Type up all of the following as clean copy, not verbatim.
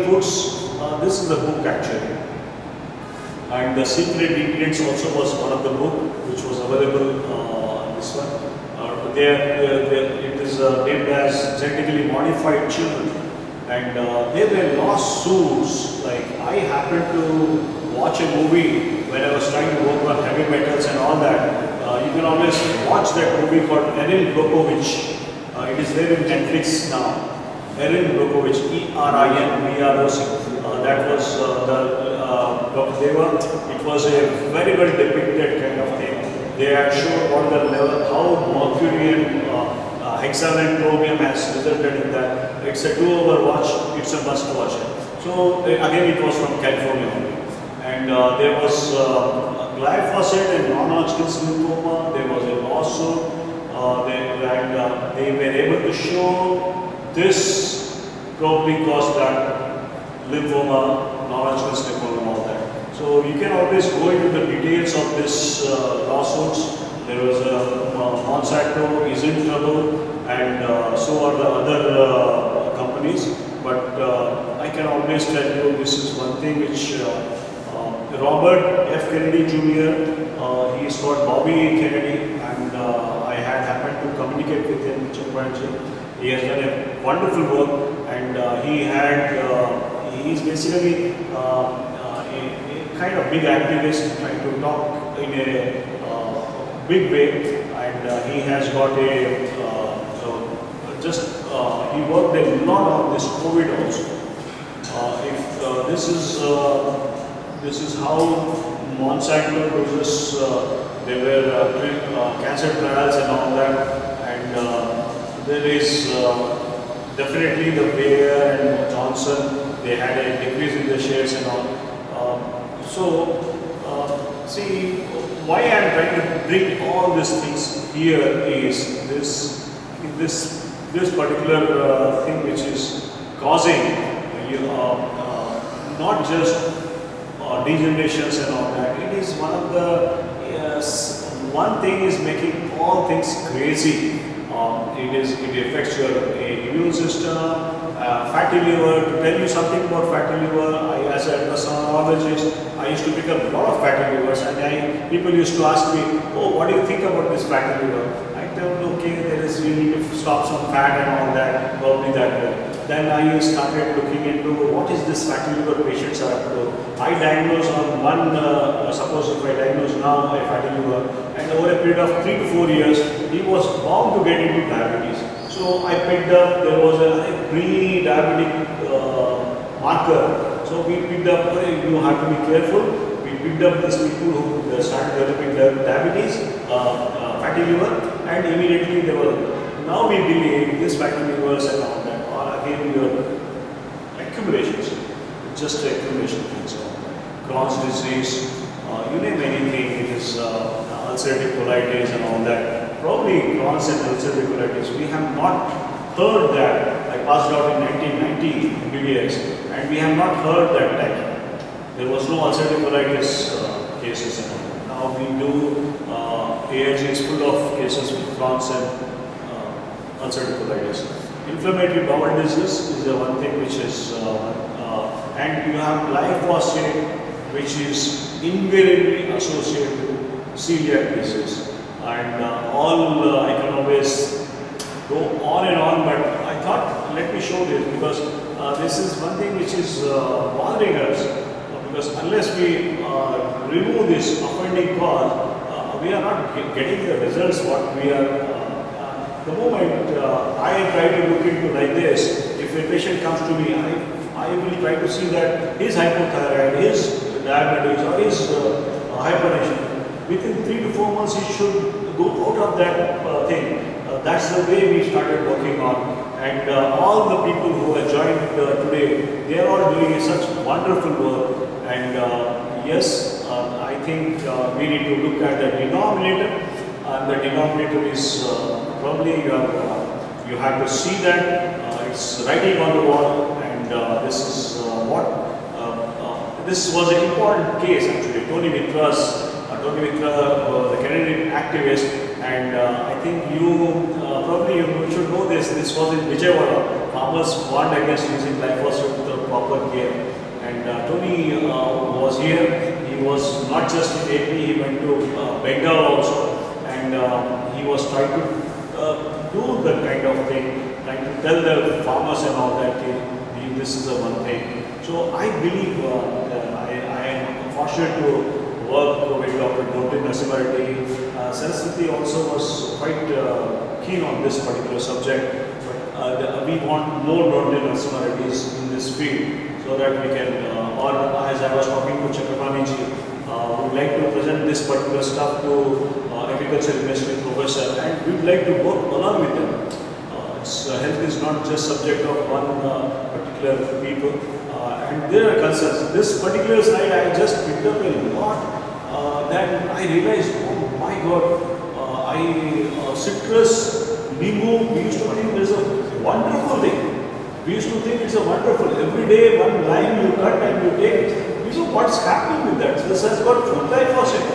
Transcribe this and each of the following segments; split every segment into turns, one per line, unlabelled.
Foods, this is the book actually, and the secret ingredients also was one of the book which was available. This one, it is named as genetically modified children, and there were lawsuits. Like I happened to watch a movie when I was trying to work on heavy metals and all that. You can always watch that movie called Erin Brockovich. It is there in Netflix now. Erin Brockovich, ERINBROC. That was Dr. Deva. It was a very well depicted kind of thing. They had shown on the level how mercury and hexavalent chromium has resulted in that. It's a 2-hour watch. It's a must watch. So again, it was from California, and there was glyphosate and non-Hodgkin's lymphoma. There was a lawsuit. They were able to show this probably caused that lymphoma, non-Hodgkin's lymphoma, and all that. So you can always go into the details of this lawsuits. There was a Monsanto is in trouble, and so are the other companies. But I can always tell you this is one thing which Robert F. Kennedy Jr. He is called Bobby Kennedy, and I had happened to communicate with him, chimpanzee. He has done a wonderful work, and he is basically a kind of big activist trying to talk in a big way, and he has got he worked a lot on this COVID also. If this is how Monsanto uses, there were cancer trials and all that, and there is definitely the Bayer and Johnson, they had a decrease in the shares and all. See, why I am trying to bring all these things here is this particular thing which is causing not just degenerations and all that. It is one of the one thing is making all things crazy. It affects your immune system, fatty liver. To tell you something about fatty liver, as a endocrinologist, I used to pick up a lot of fatty livers, and people used to ask me, "Oh, what do you think about this fatty liver?" I tell them, "Okay, you need to stop some fat and all that, probably that way." Then I started looking into what is this fatty liver patients are up to. I diagnose on one, suppose if I diagnose now a fatty liver, and over a period of 3 to 4 years, he was bound to get into diabetes. So I picked up, there was a pre-diabetic marker. So we picked up, you have to be careful. We picked up these people who started developing diabetes, fatty liver, and immediately they were, now we believe this fatty livers and all that are again your accumulations, just accumulation things. Crohn's disease, you name anything, it is ulcerative colitis and all that. Probably Crohn's and ulcerative colitis, we have not heard that. I passed out in 1990 MBBS, and we have not heard that time. There was no ulcerative colitis cases and all that. Now we do, AIG is full of cases with Crohn's and ulcerative colitis. Inflammatory bowel disease is the one thing which is, and you have glyphosate, which is invariably associated with celiac disease. And I can always go on and on, but I thought let me show this because this is one thing which is bothering us. Because unless we remove this offending cause, we are not getting the results what we are. The moment I try to look into like this, if a patient comes to me, I will try to see that his hypothyroid, his diabetes, or his hypertension. Within 3 to 4 months, he should go out of that thing. That's the way we started working on. And all the people who have joined today, they are all doing such wonderful work. And yes, I think we need to look at the denominator. And the denominator is probably you have to see that it's writing on the wall, and this is this was an important case actually. Tony Mitra, the Canadian activist, and I think you probably you should know this. This was in Vijayawada. Farmers warned against using glyphosate proper care. And Tony was here. He was not just in AP, he went to Bengal also, and he was trying to do that kind of thing, trying to tell the farmers and all that, this is the one thing. So I believe I am fortunate to work with Dr. Dr. Narasimha Reddy. Saraswati also was quite keen on this particular subject, but we want more Dr. Narasimha Reddys in this field, so that we can, or as I was talking to Chakrapani ji, would like to present this particular stuff to agriculture industry professor, and we would like to work along with them. Health is not just subject of one particular people, and there are concerns. This particular slide I just picked up a lot, then I realized, oh my God, citrus, Nimbu, we used to think it's a wonderful thing. We used to think it's a wonderful, every day one lime you cut and you take. You know what's happening with that? This has got food glyphosate.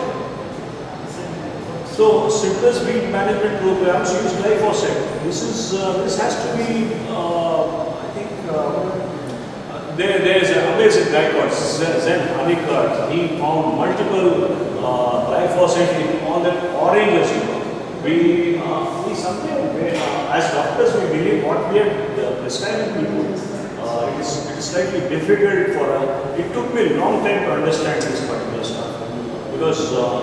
So citrus weed management programs use glyphosate. This has to be, I think, there is an amazing guy called Zen Hanikar. He found multiple glyphosate in all the oranges. We sometimes, as doctors, we believe what we are prescribing people. It is slightly difficult for us. It took me a long time to understand this particular stuff, because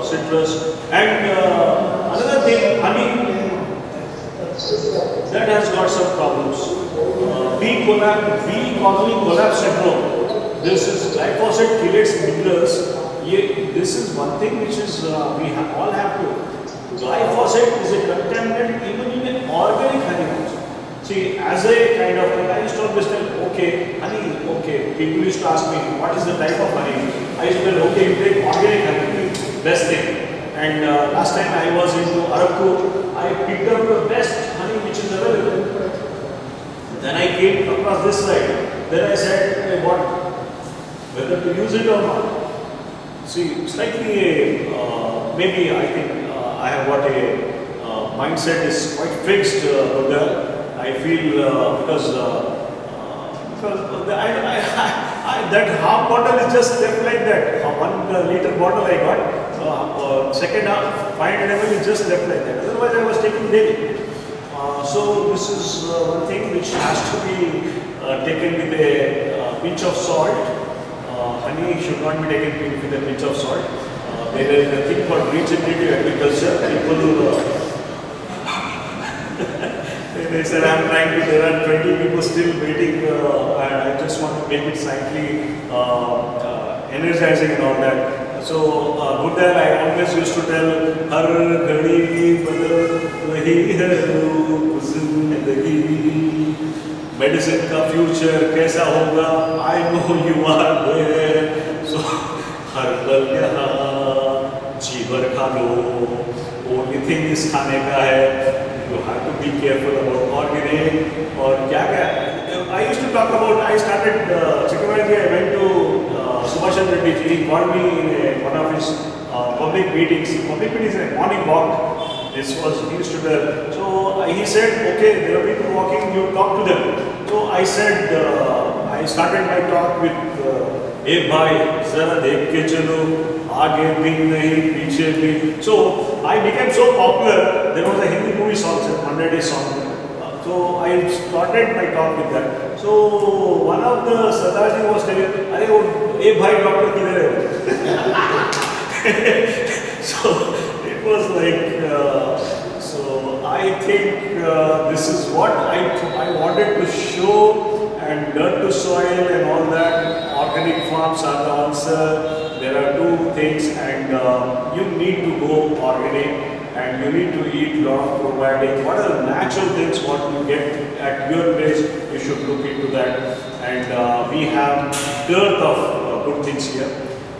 citrus and another thing, honey, that has got some problems. Bee colony collapse syndrome. This is glyphosate chelates minerals. This is one thing which is we all have to. Glyphosate is a contaminant even in organic honey. See, as a kind of thing, I used to always tell, okay, honey, okay. People used to ask me, what is the type of honey? I used to tell, okay, you take organic honey, best thing. And last time I was into Araku, I picked up the best honey which is available. Then I came across this side. Then I said, what? Whether to use it or not. See, slightly, maybe I think I have got a mindset is quite fixed, I feel because that half bottle is just left like that. 1 liter bottle I got. Second half, 500 ml is just left like that. Otherwise, I was taking daily. So this is one thing which has to be taken with a pinch of salt. Honey should not be taken with a pinch of salt. There is a thing called regenerative agriculture. People they said, I'm trying to, there are 20 people still waiting, and I just want to make it slightly energizing and all that. So, Buddha, I always used to tell, Har ghadi badal wahi hai roop zindagi. Medicine ka future kaisa hoga, I know you are there. So, har pal yahan jeevar kha lo. Only thing is khane ka hai. You have to be careful about organic or kya. I used to talk about, I started, Chakravarti, I went to Subhash Chandra Reddy ji. He called me in one of his public meetings. Public meetings in a morning walk. This was, he used to tell. So he said, okay, there are people walking, you talk to them. So I said, I started my talk with, hey bhai, zara dekh ke chalo. Aage bhi nahi, piche bhi. So I became so popular. There was a Hindi movie song, 100 song. So I started my talk with that. So one of the Sardarji was telling, "Arey, hey bhai, doctor kidhar hai?" So it was like, so I think this is what I wanted to show, and dirt to soil and all that. Organic farms are the answer. There are two things, and you need to go organic, and you need to eat a lot of probiotics. What are the natural things what you get at your place? You should look into that. And we have dearth of good things here,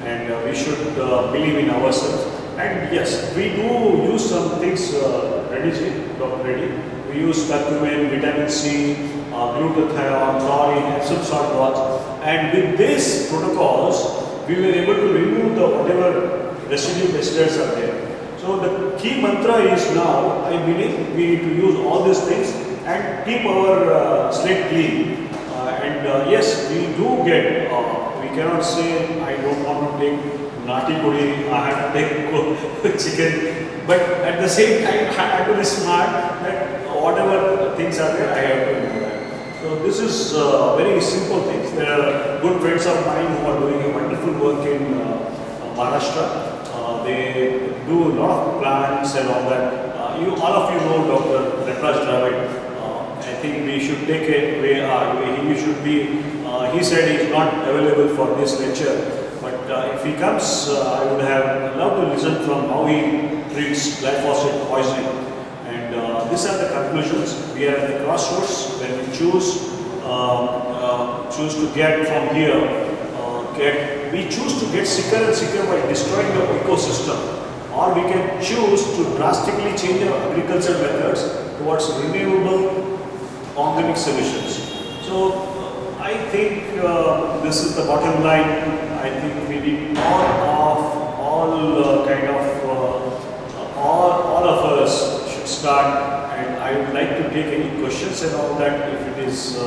and we should believe in ourselves. And yes, we do use some things, Dr. Reddy. We use curcumin, vitamin C, glutathione, chlorine, Epsom salt baths. And with these protocols, we were able to remove the whatever residue pesticides are there. So the key mantra is now, I believe we need to use all these things and keep our slate clean. And And yes, we do get, we cannot say I don't want to take nati puri, I have to take chicken, but at the same time I have to be smart that whatever things are there, I have to do that. So this is very simple things. There are good friends of mine who are doing a wonderful work in Maharashtra. They do a lot of plants and all that. All of you know Dr. Nataraj Dravid. I think we should take it where he should be. He said he is not available for this lecture, but if he comes, I would have loved to listen from how he treats glyphosate poisoning. And these are the conclusions. We are at the crossroads when we choose to get from here. We choose to get sicker and sicker by destroying the ecosystem, or we can choose to drastically change our agricultural methods towards renewable organic solutions. So I think this is the bottom line. I think we need all of us should start, and I would like to take any questions and all that. If it is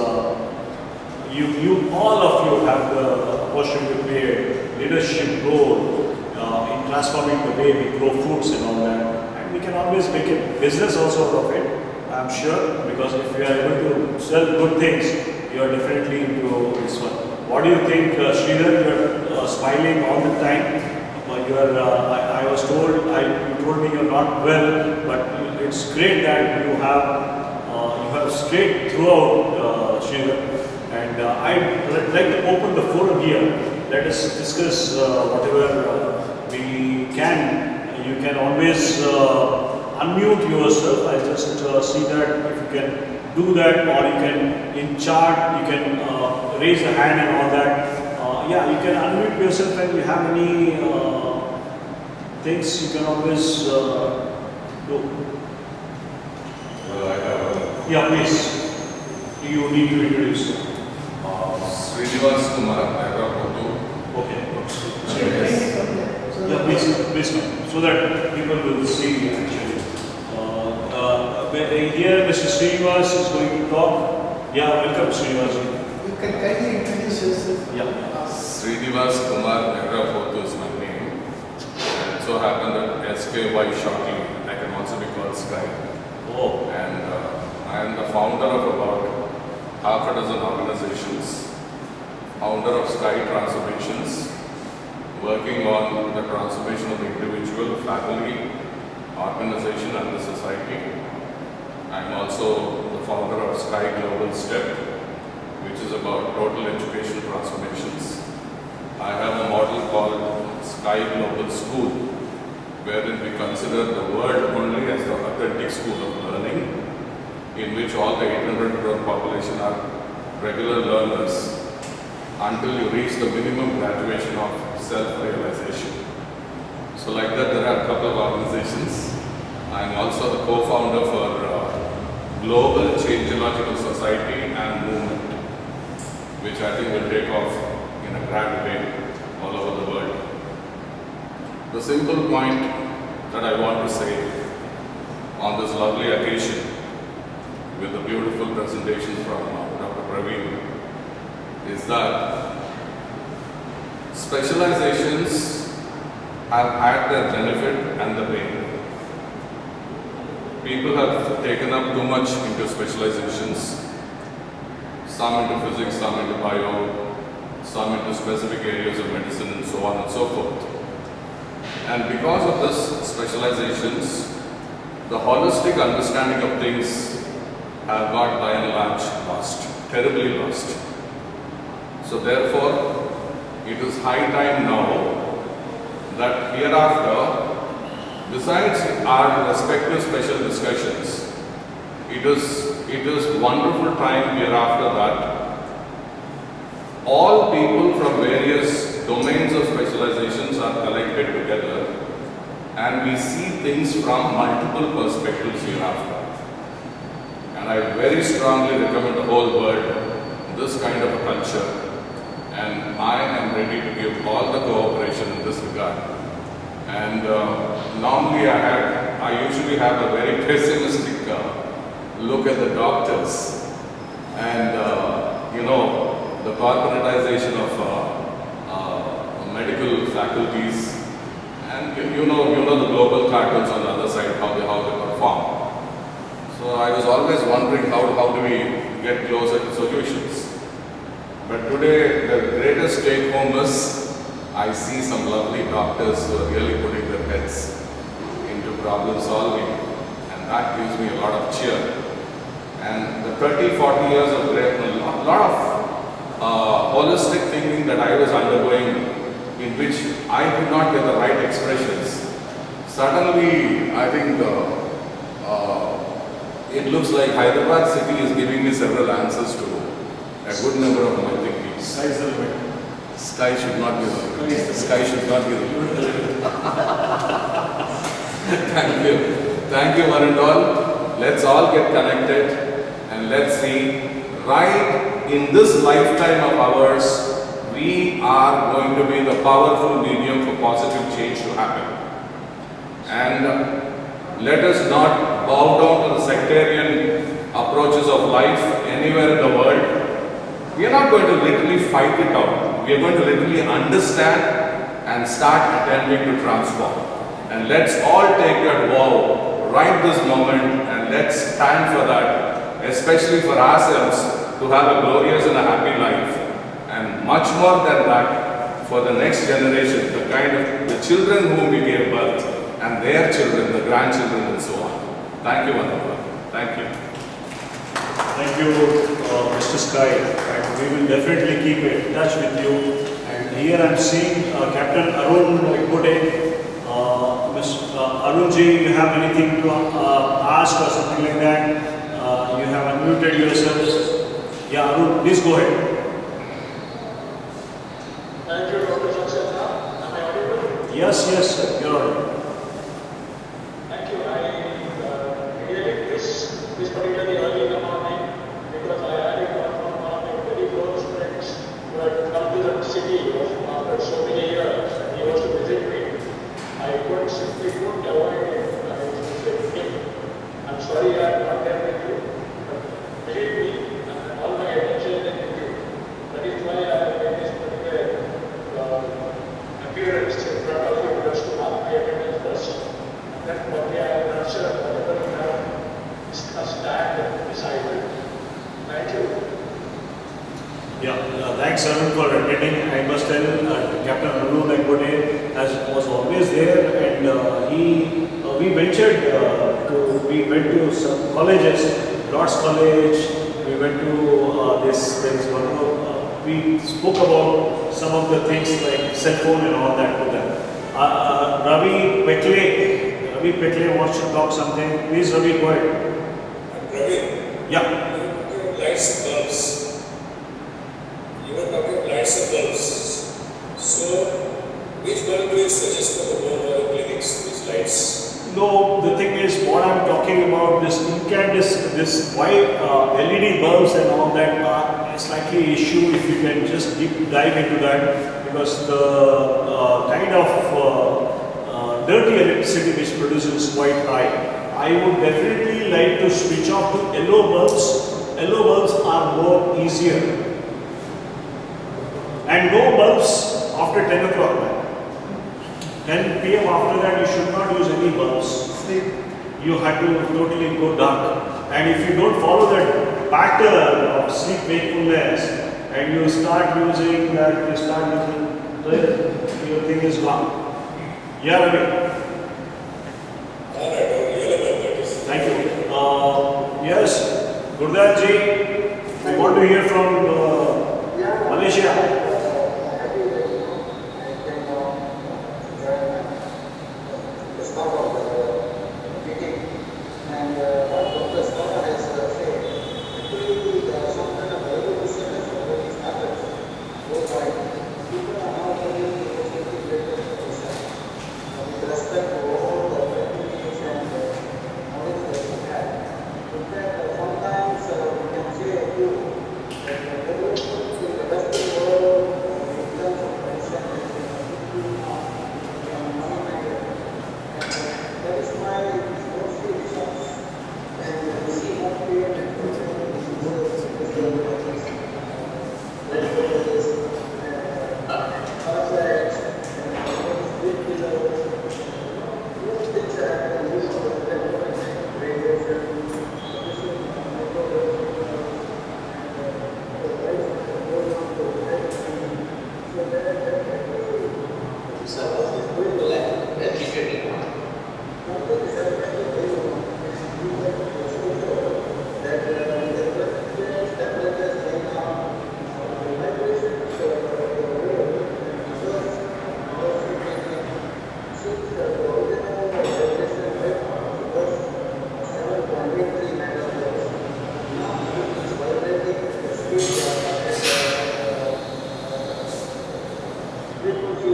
all of you have the opportunity to play a leadership role in transforming the way we grow fruits and all that, and we can always make a business also out of it. I'm sure, because if you are able to sell good things, you are definitely into this one. What do you think, Sridhar? You are smiling all the time. I was told, you told me you're not well, but it's great that you have straight throughout, Sridhar. And I'd like to open the forum here. Let us discuss whatever we can. You can always unmute yourself. I just see that if you can do that, or you can in chat, you can raise the hand and all that. Yeah, you can unmute yourself, and you have any things you can always do. Yeah, please. You need to introduce.
Srinivas Kumar, Nagarapottu.
Okay. Yeah, please come, so that people will see actually. Here Mr. Srinivas is going to talk. Yeah, welcome Srinivas.
You can kindly introduce yourself.
Yeah.
Srinivas Kumar, Nagarapottu is my name. And it so happened that SKY shortly, I can also be called Sky.
Oh.
And I am the founder of about half a dozen organizations. Founder of Sky Transformations, working on the transformation of the individual, family, organization and the society. I am also the founder of Sky Global Step, which is about total education transformations. I have a model called Sky Global School, wherein we consider the world only as the authentic school of learning, in which all the 800 crore population are regular learners until you reach the minimum graduation of self-realization. So like that, there are a couple of organizations. I am also the co-founder for Global Changeological Society and Movement, which I think will take off in a grand way all over the world. The simple point that I want to say on this lovely occasion, with the beautiful presentation from Dr. Praveen, is that specializations have had their benefit and the pain. People have taken up too much into specializations, some into physics, some into bio, some into specific areas of medicine and so on and so forth. And because of this specializations, the holistic understanding of things have got by and large lost, terribly lost. So therefore, it is high time now that hereafter, besides our respective special discussions, it is wonderful time hereafter that all people from various domains of specializations are collected together and we see things from multiple perspectives hereafter. And I very strongly recommend the whole world this kind of a culture, and I am ready to give all the cooperation in this regard. And normally I usually have a very pessimistic look at the doctors, and the corporatization of medical faculties, and you know the global cartels on the other side, how they perform. So I was always wondering how do we get closer to solutions. But today the greatest take home is I see some lovely doctors who are really putting their heads into problem solving, and that gives me a lot of cheer. And the 30, 40 years of a lot of holistic thinking that I was undergoing, in which I could not get the right expressions. Suddenly, I think it looks like Hyderabad city is giving me several answers to a good number of my thinkings.
Sky's the limit.
Sky should not be the limit. Sky should not be the limit. Thank you. Thank you, one and all. Let's all get connected and let's see, right in this lifetime of ours, we are going to be the powerful medium for positive change to happen. And let us not bow down to the sectarian approaches of life anywhere in the world. We are not going to literally fight it out. We are going to literally understand and start attempting to transform. And let's all take that vow right this moment and let's stand for that, especially for ourselves to have a glorious and a happy life. And much more than that, for the next generation, the kind of the children whom we gave birth and their children, the grandchildren and so on. Thank you, Anupam. Thank you.
Thank you, Mr. Sky. And we will definitely keep in touch with you. And here I am seeing Captain Arun Gode. Mr. Arunji, you have anything to ask or something like that? You have unmuted yourselves. Yeah, Arun, please go ahead.
Thank you, Dr. Saxena. Am I audible?
Yes, yes, you're audible.
Thank you. I really miss this particularly early in the morning because I had it from one of my very close friends who had come to the city after so many years and he was to visit me. I simply couldn't avoid it. I said, "Hey, I'm sorry I'm not there with you, but believe me, all my attention is with you." That is why I have made this particular appearance in front of you just to mark my attendance first. And then probably I will answer whatever you have discussed and decided. Thank you.
Yeah, thanks Arun for attending. I must tell Captain Arun Gode was always there, and we went to some colleges, Lord's College. We went to there is one more. We spoke about some of the things like cell phone and all that to them. Ravi Pekle wants to talk something. Please, Ravi, go ahead.
Ravi,
Yeah.
lights and bulbs. You were talking about lights and bulbs. So, which bulb do you suggest for the born clinics, these lights?
No, the thing is, what I'm talking about, this white LED bulbs and all that are a slightly issue if you can just deep dive into that, because the kind of dirty electricity which produces is quite high. I would definitely like to switch off to yellow bulbs. Yellow bulbs are more easier. And no bulbs after 10 o'clock. 10 p.m. after that you should not use any bulbs. You have to totally go dark. And if you don't follow that pattern of sleep wakefulness and you start using that, your thing is gone. Yeah, Ravi.
Alright, yellow bulb that is.
Thank you. Yes, Gurdas ji, I want to hear from Malaysia.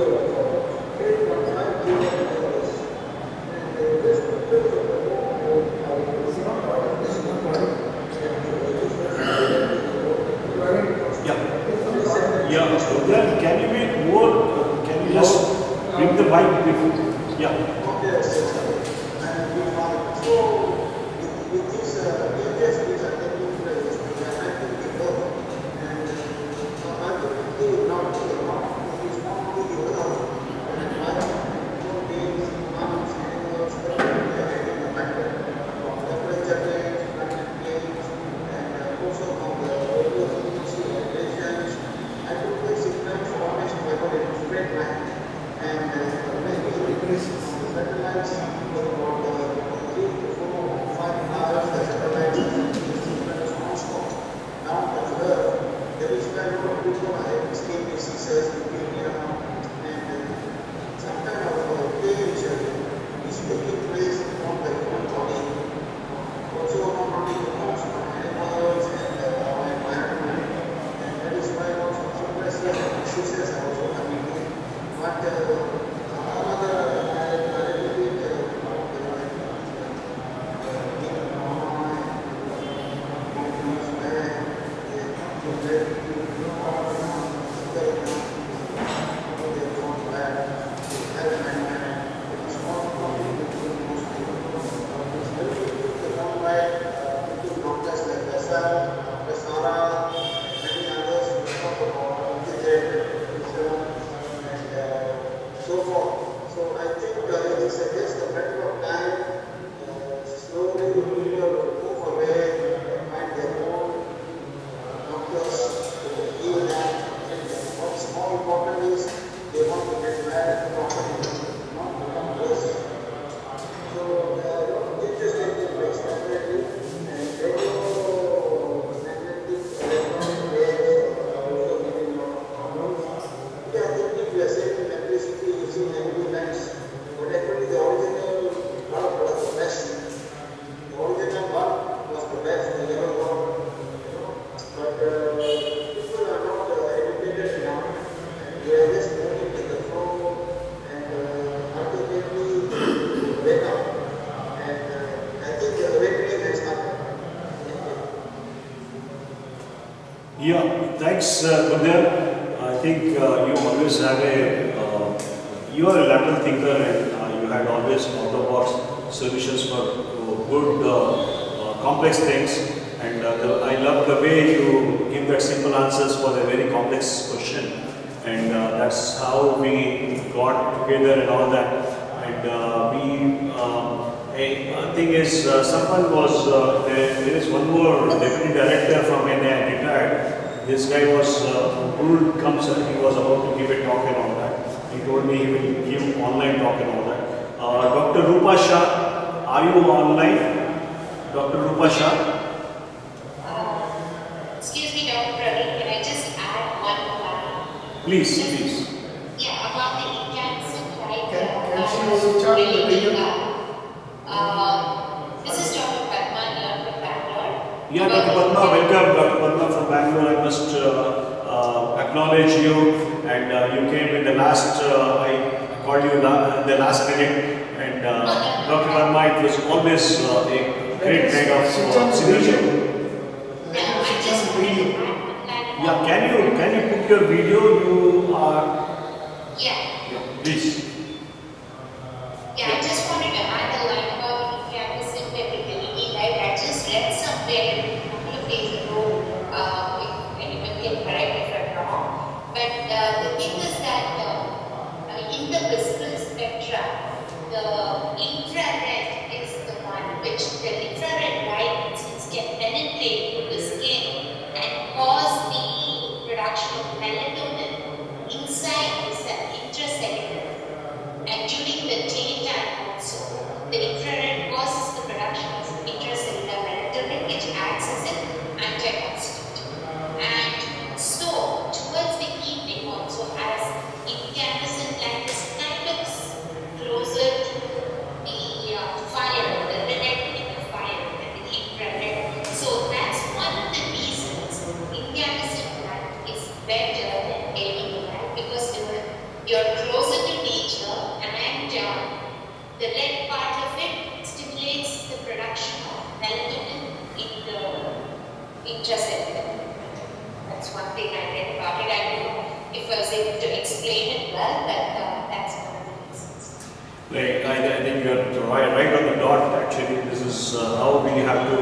Yeah. Yeah. Then can you be more? Can you just bring the mic before? Yeah. Yeah, thanks, Gurdev. I think you always have you are a lateral thinker and you had always out-of-box solutions for good, complex things. And I love the way you give that simple answers for a very complex question. And that's how we got together and all that. And one thing is, someone was, there is one more deputy director from NI retired. This guy was, who comes and he was about to give a talk and all that. He told me he will give online talk and all that. Dr. Rupa Shah, are you online? Dr. Rupa Shah?
Excuse me, Dr. Praveen, can I just add one line?
Please, please.
Yeah, about the cancer, right?
Can she switch on the video?
This is Dr. Padma here from Bangalore.
Yeah, Dr. Padma, welcome. Dr. Padma from Bangalore. I must acknowledge you. And you came in the last, I called you in the last minute. And Dr. Padma, it was always a great kind of signature.
Yeah, I just wanted to add one line.
Yeah, can you put your video? You are.
Yeah.
Yeah, please.
Yeah, I just wanted to add a line about campus impermeability, right? I just read somewhere a couple of days ago, if anyone can correct me if I'm wrong, but the thing is that in the visible spectra, the infrared is the one which the infrared light can penetrate through the skin and cause the production of melatonin inside
you're right on the dot. Actually, this is how we have to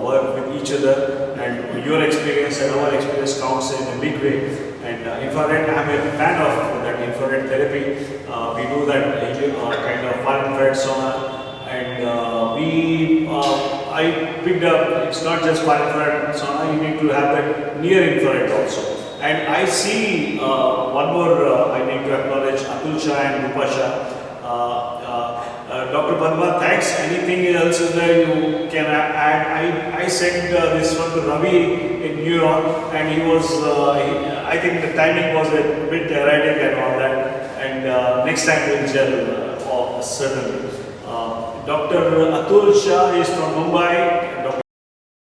work with each other, and your experience and our experience counts in a big way. And infrared, I'm a fan of that infrared therapy. We do that kind of far infrared sauna, and I picked up. It's not just far infrared sauna. You need to have that near infrared also. And I see one more. I need to acknowledge Atul Shah and Rupa Shah. Dr. Padma, thanks. Anything else that you can add? I sent this one to Ravi in New York, and he was. I think the timing was a bit erratic and all that. And next time we'll gel, certainly. Dr. Atul Shah is from Mumbai.